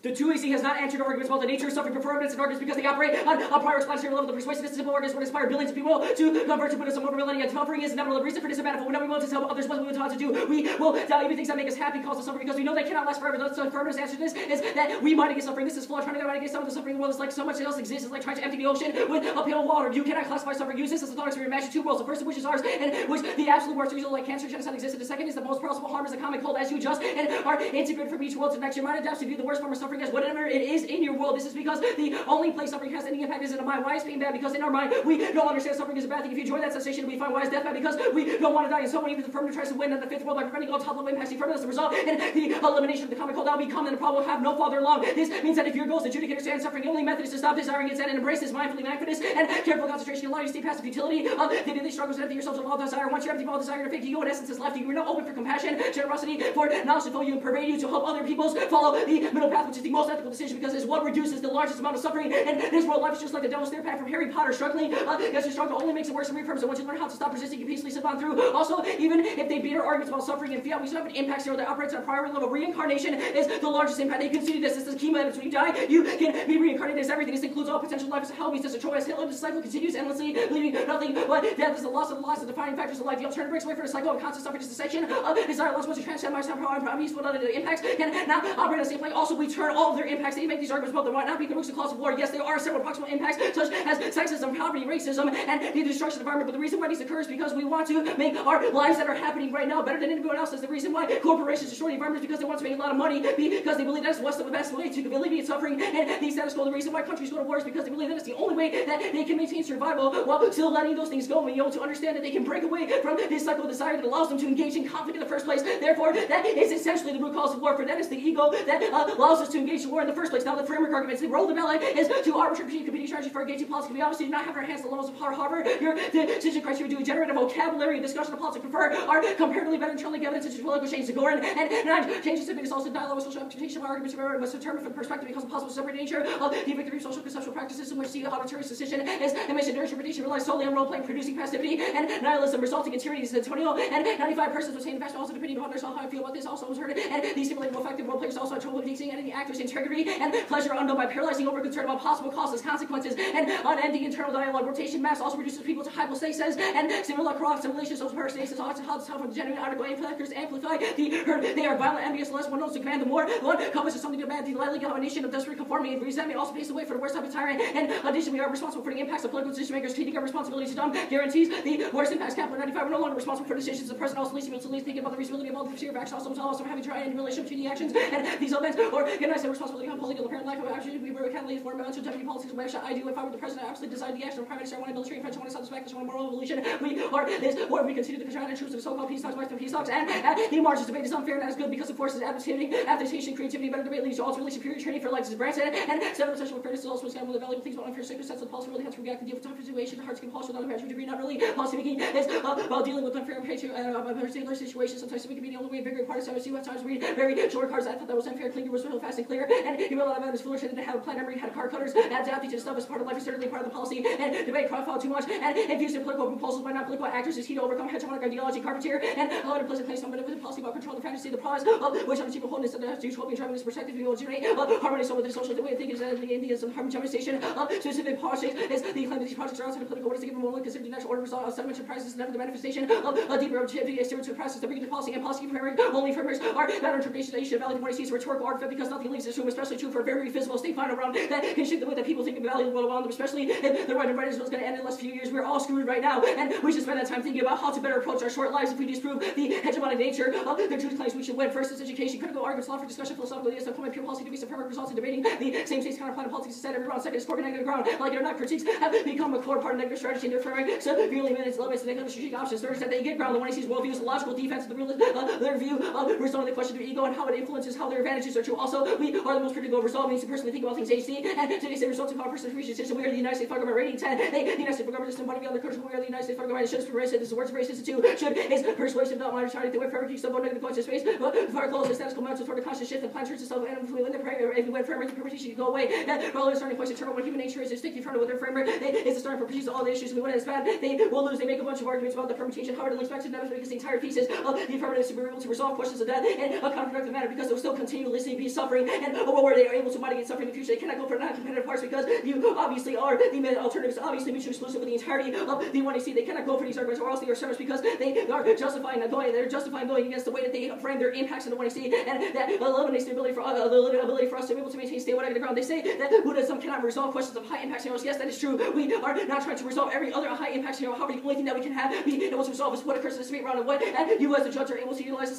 The 2NC has not answered arguments about the nature of suffering for evidence and arguments because they operate on a prior explanatory level. The persuasiveness of simple arguments would inspire billions of people to convert to Buddhism. Mobility and suffering is inevitable. The reason for this is manifold. Whenever we want to tell others what we want to do, we will doubt even things that make us happy cause us suffering because we know they cannot last forever. The firmness answer to this is that we might get suffering. This is flawed. Trying to might get some of the suffering in the world is like so much else exists. It's like trying to empty the ocean with uphill water. You cannot classify suffering. Use this as a thought experiment. Imagine two worlds. The first of which is ours, and which the absolute worst result like cancer, genocide exists. The second is the most possible harm is the common cold as you adjust and are integrated from each world to the next. Your mind adapts to view the worst form of suffering as whatever it is in your world. This is because the only place suffering has any impact is in the mind. Why is pain bad? Because in our mind we don't understand suffering is a bad thing. If you enjoy that sensation, we find why is death bad? Because we don't want to die. And someone even the firmament tries to win in the fifth world by preventing all top-level impacts. The firmament is the result and the elimination of the common cold. That will become and the problem will have no farther along. This means that if your goal is to adjudicate or stand suffering, the only method is to stop desiring its end and embrace this mindfully mindfulness and careful concentration. Allow you to see past the futility of the daily struggles and empty yourselves of all desire. Once you're empty of all desire, your faith, you in essence is left. You are now open for compassion, generosity, for knowledge to fill you and pervade you to help other peoples follow the middle path, which is the most ethical decision because it's what reduces the largest amount of suffering. And this world life is just like the devil's stair path from Harry Potter. Struggling against your struggle only makes it worse and reaffirms it. Once you learn how to stop resisting, you peacefully slip on through. Also, even if they beat our arguments about suffering and fiat, we still have an impact zero that operates on a prior level. Reincarnation is the largest impact. They consider this. This is chemo evidence. When you die, you can be reincarnated as everything. This includes all potential life as hell. Means this a choice. The cycle continues endlessly, leaving nothing but death is the loss of the loss of the defining factors of life. The alternative breaks away from the cycle of constant suffering. Is the section of desire lost once you transcend my power and promise what other impacts can now operate on the same plane. Also, we turn all of their impacts. They make these arguments about there might not be the roots and claws of war. Yes, there are several proximal impacts such as sexism, poverty, racism, and the destruction of the environment. But the reason why these occur is because we want to make our lives that are happening right now better than anyone else. Is the reason why corporations destroy the environment is because they want to make a lot of money because they believe that's what's the best way to alleviate suffering and the status quo. The reason why countries go to war is because they believe that it's the only way that they can maintain survival while still letting those things go. And you know, to understand that they can break away from this cycle of desire that allows them to engage in conflict in the first place. Therefore, that is essentially the root cause of war. For that is the ego that allows us to engage in war in the first place. Now, the framework arguments, the role of the ballet is to arbitrate competing strategy for engaging politics. We obviously do not have our hands the levels of Harvard. Your decision criteria to generate a vocabulary and discussion of politics prefer are comparatively better internally evidence such as political change to Gorin and changes to is also dialogue with social application of arguments must determine from perspective because of possible separate nature of the victory of social conceptual practices in which the auditory decision is emission interpretation relies solely on role-playing producing passivity and nihilism resulting in tyranny. Antonio and 95 persons were saying the fact also depending upon themselves how I feel about this also was heard and these stimulating effective role players also had trouble seeing any actors' integrity and pleasure unknown by paralyzing over concern about possible causes, consequences, and unending internal dialogue. Rotation mass also reduces people to hypostasis and similar cross simulations of parastasis also helps help from genuine article amplifiers amplify the herd. They are violent, envious, less one knows to command the more. One comes to something to demand the lightly combination of desperate conformity and resentment also paves the way for the worst type of tyrant. And additionally, we are responsible for the impacts of political decision makers. Taking our responsibilities to them guarantees the worst impacts. Capital 95 are no longer responsible for decisions. The president also least able to thinking about the reasonability of all the procedure of action. Also having tried in relation between the actions and these events or organize the responsibility on political apparent life of action. We were accountable for mental deputy politics. Where should I do if I were the president? I absolutely decide the action of prime minister. I want a military French. I want to stop this backlash. I want a moral evolution. We are this war. We continue to control and troops of so-called peace talks, peace talks, and the margins debate is unfair and as good because of forces adaptation, creativity, better debate leads to ultimately superior training for legs is Branson and several sexual fairness is also a scandal with the valuable things about unfair sacred sense of the policy really has to react and deal with tough situations. The hearts can pulse without a measure degree. Not really policy making is while dealing with unfair particular situations. Sometimes it can be the only way. Very part of time. You at times read very short cards. I thought that was unfair. Klinger was real fast and clear, and he realized about his foolish and didn't have a plan. Memory had card cutters. Adapting to the stuff as part of life is certainly part of the policy. And debate profile too much and infused in political proposals by non-political actors is key to overcome hegemonic ideology. Carpentier and a lot of pleasant place. Somebody with a policy about control the fantasy, the prize of which unachievable wholeness and the utopia driving this perspective. We will generate harmony. So with the social way of thinking is that the Indians and harmonization of specific politics is the claim that these projects are outside of political orders to give them more considered the natural order result of settlement enterprises, never the manifestation of a deeper objectivity exterior to the process. The bringing to policy and policy framework only frameworks are better interpretation that you should value more sees rhetorical art because nothing leaves this room, especially true for a very physical state final round that can shape the way that people think of the value of the world around them, especially if the right and right is going to end in the last few years. We're all screwed right now, and we should spend that time thinking about how to better approach our short lives if we disprove the hegemonic nature of the truth claims we should win. First is education, critical arguments, law for discussion, philosophical ideas, employment, pure policy, debates, and framework results in debating the same state's counterplan of politics instead every round. Second is scoring negative ground, like it or not, critiques have become a core part of negative strategy in their framework, so really limits limits and negative strategic options. Third is that they get ground. The one he sees worldview is the logical defense of the realist, their view of resolving the question of ego and how it influences how their advantages are true. Also, we are the most critical of resolving to personally think about things HD, and today's results of our personal research system. We are the United States federal government rating 10. The United States federal government system, one beyond the culture. We are the United States federal government. It should be racist. This is the words of race institute. Should is persuasive, not minor charity. The way forever keeps someone negative conscious space. Far close, the status quo mountains toward the conscious shift. The plan turns itself and if we win the prayer, if we win forever, the permutation can go away. That rather starting point is eternal. When human nature is sticky front with their framework, it's the starting for produce all the issues. We win it's bad. They will lose. They make a bunch of arguments about the permutation. However, it links back to never because the entire pieces of the affirmative to be able to resolve questions of that in a counterproductive manner because they will still continuously be suffering and a world where they are able to mitigate suffering in the future. They cannot go for non-competitive parts because you obviously are the alternatives, obviously mutually exclusive with the entirety of the 1AC. They cannot go for these arguments, or else they are service because they are justifying going against the way that they frame their impacts in the 1AC, and that eliminates the ability for us to be able to maintain stable on the ground. They say that Buddhism cannot resolve questions of high impact scenarios. Yes, that is true. We are not trying to resolve every other high impact scenario. However, the only thing that we can be able to resolve is what occurs in the debate round, and what you as a judge are able to utilize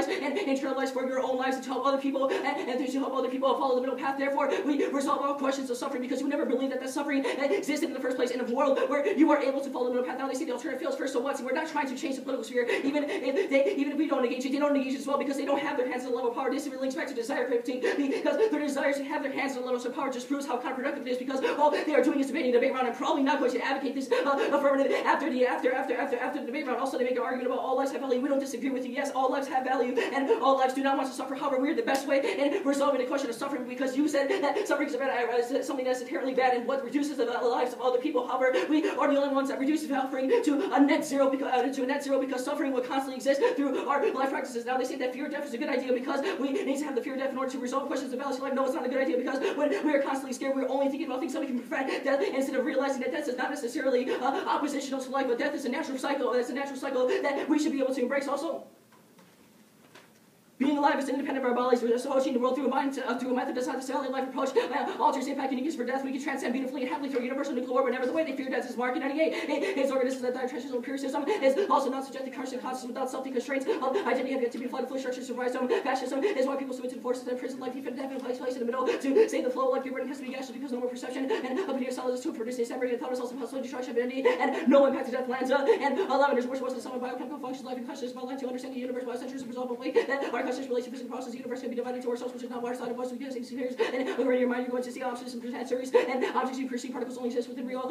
and internalize for your own lives, and to help other people and to help other people follow the middle path. Therefore, we resolve all questions of suffering because you never believe that suffering existed in the first place in a world where you are able to follow the middle path. Now they see the alternative fails first, so what? So we're not trying to change the political sphere. Even if we don't engage it, they don't engage it as well because they don't have their hands on the level of power. This links back to desire craving, because their desire to have their hands on the levels of power just proves how counterproductive it is, because all they are doing is debating the debate round and probably not going to advocate this affirmative after the debate round. Also, they make an argument about all lives have value. We don't disagree with you. Yes, all lives have value, and all lives do not want to suffer. However, we're the best way in resolving the question of suffering, because you said that suffering is something that's inherently bad and what reduces the lives of other people. However, we are the only ones that reduce suffering to a net zero because suffering will constantly exist through our life practices. Now they say that fear of death is a good idea because we need to have the fear of death in order to resolve questions of balance in life. No, it's not a good idea, because when we are constantly scared, we're only thinking about things that we can prevent death, instead of realizing that death is not necessarily oppositional to life, but death is a natural cycle. It's a natural cycle that we should be able to embrace. Also, being alive is independent of our bodies. We're approaching the world through a method that's not necessarily a life approach. Alters impact and use for death. We can transcend beautifully and happily through a universal nuclear war. Whenever the way they fear death is Mark 98. His organisms that die transitional pure system is also not subject to consciousness without self constraints. Identity have yet to be applied to fully structured survival. Fascism is why people submit to the forces that imprison life, even death, and place in the middle to save the flow of life. Your brain has to be gaseous because no more perception, and up your cells to produce a separated thought is also possible destruction of identity, and no impact to death lands. And 11 is worse than some of biochemical functions, life and consciousness, about life to understand the universe by centuries of resolvably that our conscious relation to physical process. The universe can be divided into ourselves, which is not water side of us, we get experience, and when in your mind you're going to see objects and present series, and objects you perceive particles only exist within real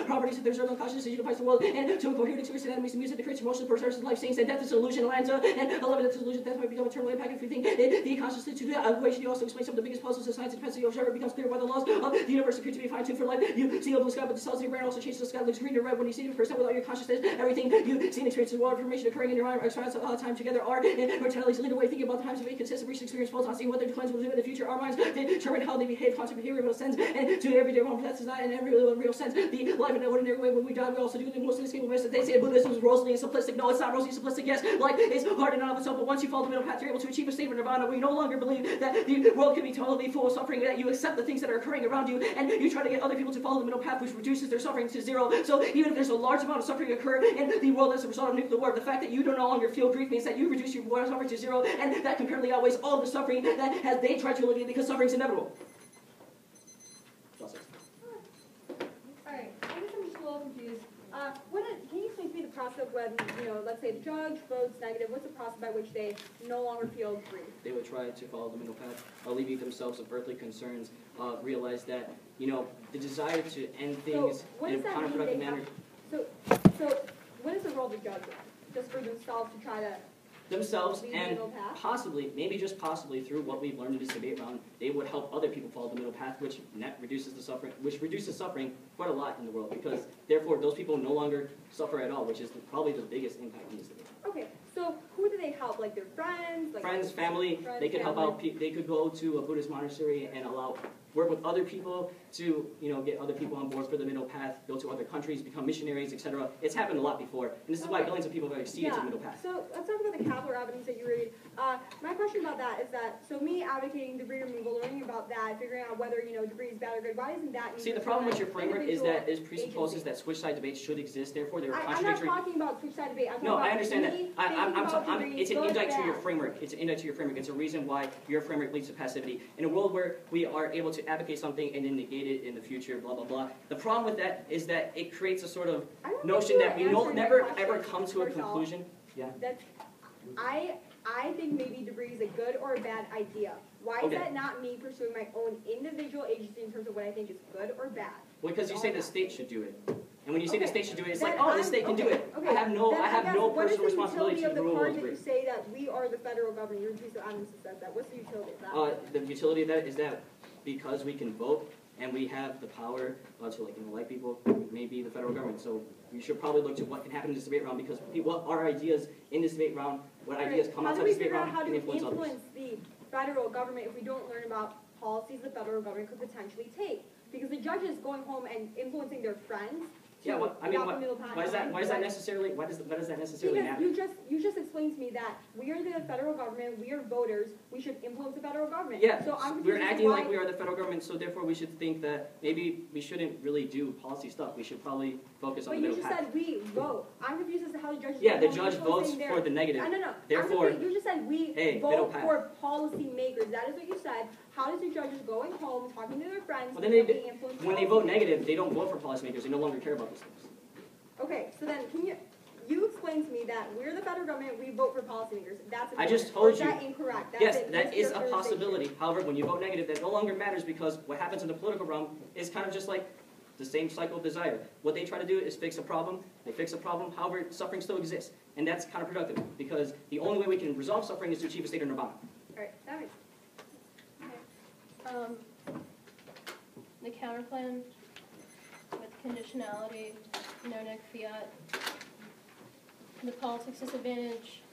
properties. If there's no consciousness, it unifies the world, and to a coherent experience, enemies and music that creates emotion, preserves life, saying that death is an illusion, lands, and 11, death is an illusion, death might become eternal impact if we think the consciousness to the equation. You also explain some of the biggest puzzles of science and depends on the observer. It becomes clear why the laws of the universe appear to be fine-tuned for life. You see the blue sky, but the cells in your brain also change. The sky looks green or red when you see it first time without your consciousness. Everything you see and experience is world information occurring in your mind expands time together are mortalities lead away thinking about the times of inconsistent recent experience falls on seeing what their declines will do in the future. Our minds determine how they behave, concept behavior real sense, and to everyday wrong that's not in every real sense. The life in an ordinary way when we die, we also do the most inescapable mess. They say Buddhism is rosy and simplistic. No, it's not rosy and simplistic. Yes, life is hard in and of itself, but once you follow the middle path, you're able to achieve a state of nirvana where you no longer believe that the world can be totally full of suffering, that you accept the things that are occurring around you, and you try to get other people to follow the middle path, which reduces their suffering to zero. So even if there's a large amount of suffering occur in the world as a result of nuclear war, the fact that you no longer feel grief means that you reduce your suffering to zero, and that comparatively outweighs all the suffering that they tried to alleviate, because suffering is inevitable. Alright, I guess I'm just a little confused. Can you explain to me the process of when, let's say the judge votes negative, what's the process by which they no longer feel grief? They would try to follow the middle path, alleviate themselves of earthly concerns, realize that, the desire to end things in a counterproductive manner. So what is the role of the judge then? Just for themselves to try to themselves, and possibly, maybe just possibly, through what we've learned in this debate round, they would help other people follow the middle path, which reduces suffering quite a lot in the world, because therefore those people no longer suffer at all, which is probably the biggest impact in this debate. Okay, so who do they help? Like their friends? Like friends, family. They could help out. They could go to a Buddhist monastery and work with other people to, get other people on board for the middle path, go to other countries, become missionaries, etc. It's happened a lot before, and this is why billions of people have acceded to the middle path. So let's talk about the Kepler evidence that you read. My question about that is that, so me advocating debris removal, learning about that, figuring out whether, debris is bad or good, why isn't that... See, the problem with your framework is that it presupposes that switch-side debates should exist, therefore they are contradictory... I'm not talking about switch-side debate. I understand that. It's an indictment to your framework. It's an indictment to your framework. It's a reason why your framework leads to passivity. In a world where we are able to advocate something and then negate it in the future, blah, blah, blah. The problem with that is that it creates a sort of notion that we never ever come to a conclusion. Yeah. I think maybe debris is a good or a bad idea. Why is that not me pursuing my own individual agency in terms of what I think is good or bad? Well, because you say the state should do it. And when you say the state should do it, it's like, the state can do it. I have no personal responsibility to the rule of debris. You say that we are the federal government. Your piece of evidence says that. What's the utility of that? The utility of that is that because we can vote and we have the power to elect people, maybe the federal government. So we should probably look to what can happen in this debate round, because what our ideas in this debate round, what ideas come out of this debate round can influence others. The federal government if we don't learn about policies the federal government could potentially take. Because the judges going home and influencing their friends. Yeah, well, I mean, why does that necessarily matter? Because you just explained to me that we are the federal government, we are voters, we should influence the federal government. Yeah, so we're acting like we are the federal government, so therefore we should think that maybe we shouldn't really do policy stuff. We should probably focus on the middle path. But you just said we vote. I'm confused as to how the judge. Yeah, the judge votes for the negative. No. Therefore, you just said we vote for policy makers. That is what you said. How does the judges going home, talking to their friends, well, when they vote negative, they don't vote for policymakers. They no longer care about those things. Okay, so then can you explain to me that we're the federal government, we vote for policymakers? That's I just told you. Is that incorrect? Yes, that is a possibility. However, when you vote negative, that no longer matters because what happens in the political realm is kind of just like the same cycle of desire. What they try to do is fix a problem. They fix a problem. However, suffering still exists, and that's counterproductive because the only way we can resolve suffering is to achieve a state of nirvana. All right, that makes sense. The counterplan with conditionality, no neg fiat, the politics disadvantage,